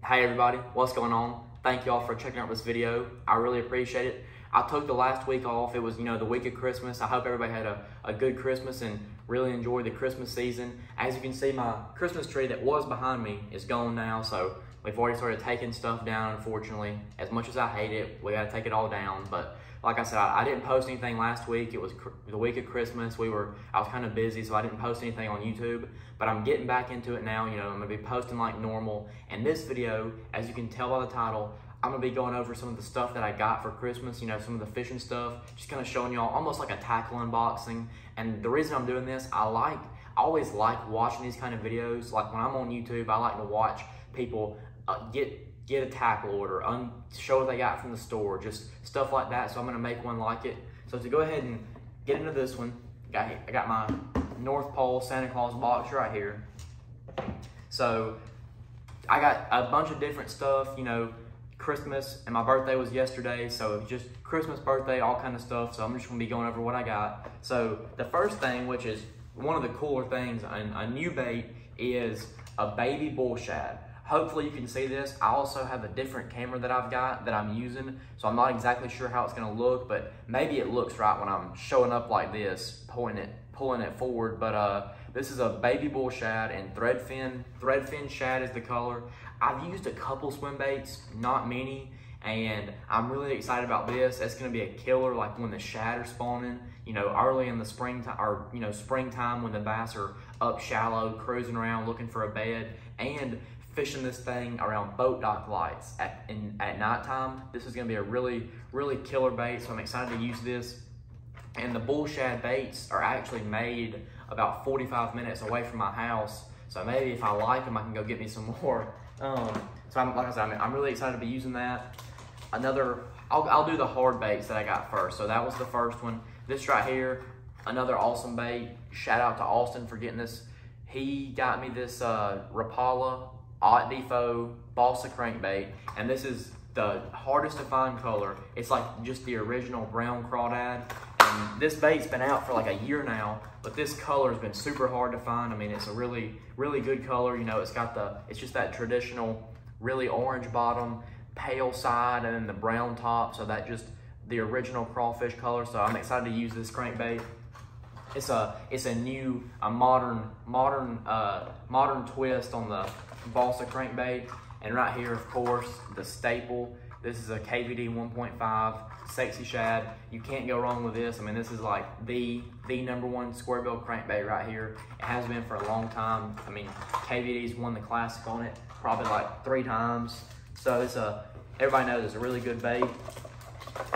Hey everybody, what's going on? Thank y'all for checking out this video. I really appreciate it. I took the last week off. It was, the week of Christmas. I hope everybody had a good Christmas and really enjoyed the Christmas season. As you can see, my Christmas tree that was behind me is gone now, so we've already started taking stuff down, unfortunately. As much as I hate it, we gotta take it all down. But like I said, I didn't post anything last week. It was the week of Christmas. I was kind of busy, so I didn't post anything on YouTube. But I'm getting back into it now. I'm gonna be posting like normal. And this video, as you can tell by the title, I'm gonna be going over some of the stuff that I got for Christmas, some of the fishing stuff, just kind of showing y'all almost like a tackle unboxing. And the reason I'm doing this, I always like watching these kind of videos. Like when I'm on YouTube, I like to watch people get a tackle order, show what they got from the store, just stuff like that. So I'm gonna make one like it. So to go ahead and get into this one, I got my North Pole Santa Claus box right here. So I got a bunch of different stuff, Christmas, and my birthday was yesterday, so it was just Christmas, birthday, all kind of stuff. So I'm just gonna be going over what I got. So the first thing, which is one of the cooler things, a new bait, is a baby bull shad. Hopefully you can see this. I also have a different camera that I've got that I'm using, so I'm not exactly sure how it's gonna look, but maybe it looks right when I'm showing up like this, pulling it forward. But this is a baby bull shad and threadfin shad is the color. I've used a couple swim baits, not many, and I'm really excited about this. It's gonna be a killer, like when the shad are spawning, early in the springtime, or springtime when the bass are up shallow, cruising around looking for a bed, and fishing this thing around boat dock lights at nighttime. This is gonna be a really, really killer bait, so I'm excited to use this. And the bull shad baits are actually made about 45 minutes away from my house, so maybe if I like them, I can go get me some more. So like I said, I'm really excited to be using that. I'll do the hard baits that I got first. So that was the first one. This right here, another awesome bait. Shout out to Austin for getting this. He got me this Rapala Defoe Balsa crankbait, and this is the hardest to find color. It's like just the original brown crawdad, and this bait's been out for like a year now, but this color has been super hard to find. I mean, it's a really, really good color. It's just that traditional, really orange bottom, pale side, and then the brown top. So that just the original crawfish color. So I'm excited to use this crankbait. It's a new, modern twist on the Balsa crankbait. And right here, of course, the staple. This is a KVD 1.5 Sexy Shad. You can't go wrong with this. I mean, this is like the #1 square bill crankbait right here. It has been for a long time. I mean, KVD's won the classic on it probably like 3 times. So everybody knows it's a really good bait.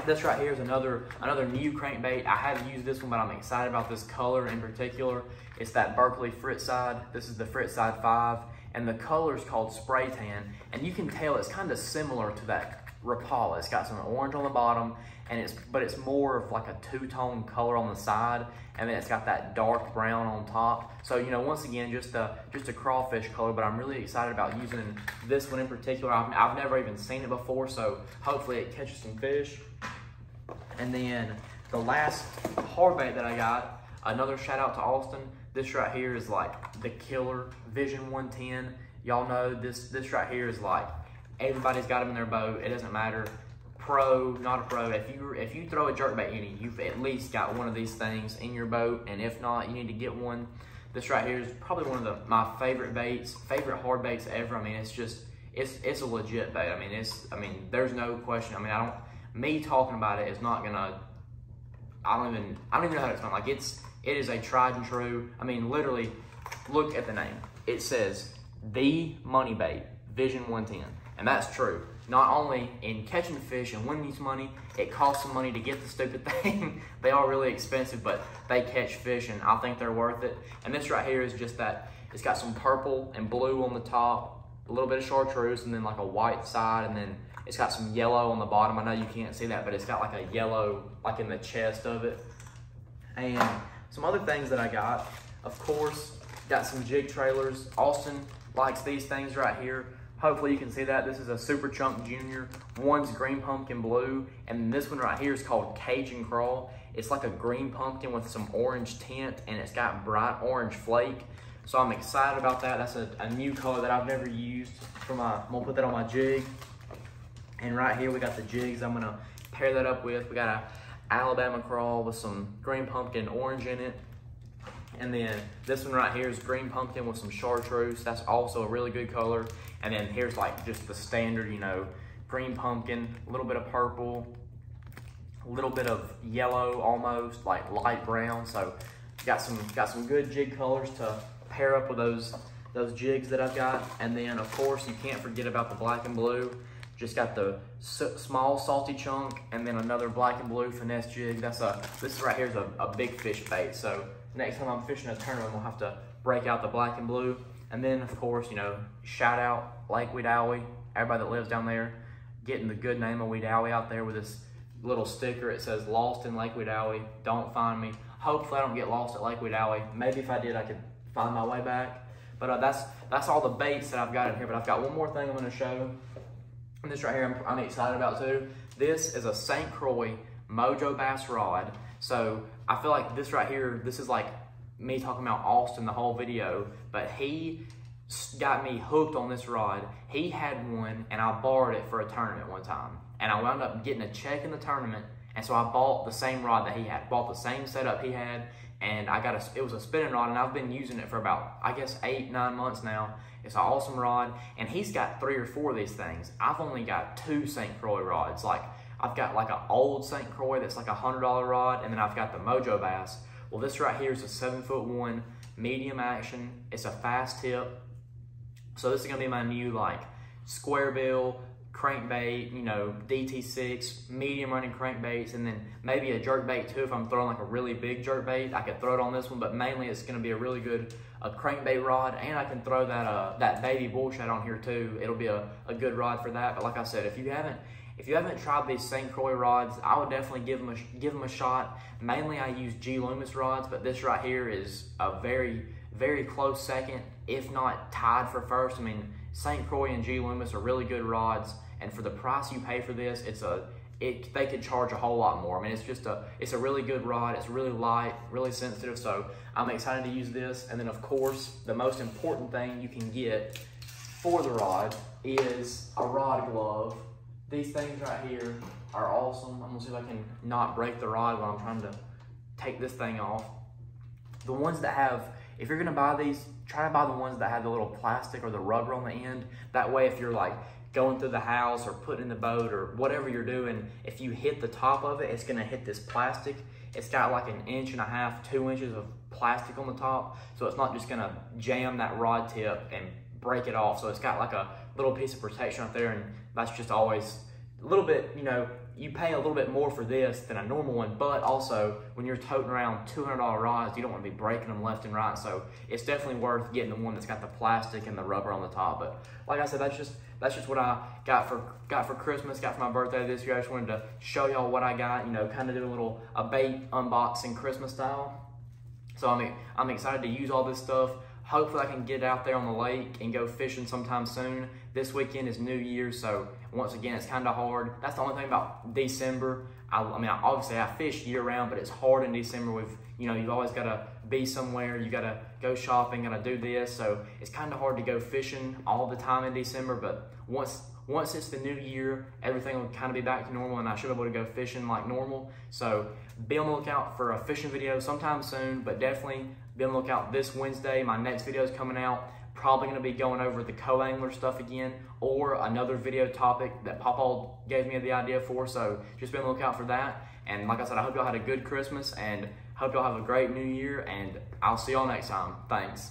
This right here is another new crankbait. I haven't used this one, but I'm excited about this color in particular. It's that Berkeley Fritzside. This is the Fritzside 5, and the color is called Spray Tan. And you can tell it's kind of similar to that Rapala. It's got some orange on the bottom, but it's more of like a two-tone color on the side, and then it's got that dark brown on top. So once again, just a crawfish color. But I'm really excited about using this one in particular. I've never even seen it before, so hopefully it catches some fish. And then the last hard bait that I got, another shout out to Austin. This right here is like the killer Vision 110. Y'all know this right here is like, everybody's got them in their boat. It doesn't matter, pro, not a pro. If you throw a jerkbait in it, you've at least got one of these things in your boat. And if not, you need to get one. This right here is probably one of my favorite baits, favorite hard baits ever. I mean, it's a legit bait. I mean, there's no question. I mean, me talking about it is not gonna, I don't even know how to explain. Like it is a tried and true. I mean, literally, look at the name. It says the money bait, Vision 110. And that's true. Not only in catching fish and winning some money, it costs some money to get the stupid thing. They are really expensive, but they catch fish, and I think they're worth it. And this right here is just that, it's got some purple and blue on the top, a little bit of chartreuse, and then like a white side, and then it's got some yellow on the bottom. I know you can't see that, but it's got like a yellow, like in the chest of it. And some other things that I got, of course, got some jig trailers. Austin likes these things right here. Hopefully you can see that. This is a Super Chunk Junior. One's green pumpkin blue, and this one right here is called Cajun Craw. It's like a green pumpkin with some orange tint, and it's got bright orange flake. So I'm excited about that. That's a new color that I've never used for my, I'm gonna put that on my jig. And right here we got the jigs I'm gonna pair that up with. We got a Alabama Craw with some green pumpkin orange in it. And then this one right here is green pumpkin with some chartreuse. That's also a really good color. And then here's like just the standard, you know, green pumpkin, a little bit of purple, a little bit of yellow almost, like light brown. So got some good jig colors to pair up with those jigs that I've got. And then of course you can't forget about the black and blue. Just got the small salty chunk and then another black and blue finesse jig. This right here is a big fish bait. So next time I'm fishing a tournament, we'll have to break out the black and blue. And then of course, you know, shout out Lake Wedowee, everybody that lives down there, getting the good name of Wedowee out there with this little sticker. It says lost in Lake Wedowee, don't find me. Hopefully I don't get lost at Lake Wedowee. Maybe if I did, I could find my way back. But that's all the baits that I've got in here. But I've got one more thing I'm gonna show. And this right here I'm excited about too. This is a St. Croix Mojo bass rod. So I feel like this right here, this is like me talking about Austin the whole video, but he got me hooked on this rod. He had one and I borrowed it for a tournament one time. And I wound up getting a check in the tournament. And so I bought the same rod that he had, bought the same setup he had. And it was a spinning rod and I've been using it for about, I guess 8-9 months now. It's an awesome rod, and he's got 3 or 4 of these things. I've only got 2 St. Croix rods. Like, I've got like an old St. Croix that's like a $100 rod, and then I've got the Mojo bass. Well, this right here is a 7'1", medium action. It's a fast tip. So this is gonna be my new like square bill, crankbait, you know, DT6, medium running crankbaits, and then maybe a jerkbait too. If I'm throwing like a really big jerkbait, I could throw it on this one, but mainly it's gonna be a really good crankbait rod, and I can throw that baby bull shad on here too. It'll be a good rod for that. But like I said, if you haven't tried these St. Croix rods, I would definitely give them a shot. Mainly I use G Loomis rods, but this right here is a very, very close second, if not tied for first. I mean, St. Croix and G Loomis are really good rods, and for the price you pay for this, they could charge a whole lot more. I mean, it's a really good rod. It's really light, really sensitive. So I'm excited to use this. And then of course, the most important thing you can get for the rod is a rod glove. These things right here are awesome. I'm gonna see if I can not break the rod while I'm trying to take this thing off. The ones that have, if you're gonna buy these, try to buy the ones that have the little plastic or the rubber on the end. That way, if you're like going through the house or putting in the boat or whatever you're doing, if you hit the top of it, it's gonna hit this plastic. It's got like 1.5 inches, 2 inches of plastic on the top. So it's not just gonna jam that rod tip and break it off. So it's got like a little piece of protection up there, and that's just always a little bit, you know, you pay a little bit more for this than a normal one, but also when you're toting around $200 rods, you don't want to be breaking them left and right. So it's definitely worth getting the one that's got the plastic and the rubber on the top. But like I said, that's just what I got for Christmas, got for my birthday this year. I just wanted to show y'all what I got, you know, kind of do a bait unboxing Christmas style. So I'm excited to use all this stuff. Hopefully I can get out there on the lake and go fishing sometime soon. This weekend is New Year's, so once again, it's kind of hard. That's the only thing about December. I mean, obviously I fish year round, but it's hard in December you've always got to be somewhere. You got to go shopping, got to do this. So it's kind of hard to go fishing all the time in December, but once it's the new year, everything will kind of be back to normal, and I should be able to go fishing like normal. So be on the lookout for a fishing video sometime soon, but definitely be on the lookout this Wednesday. My next video is coming out. Probably going to be going over the co-angler stuff again, or another video topic that Papa gave me the idea for. So just be on the lookout for that. And like I said, I hope y'all had a good Christmas, and hope y'all have a great New Year, and I'll see y'all next time. Thanks.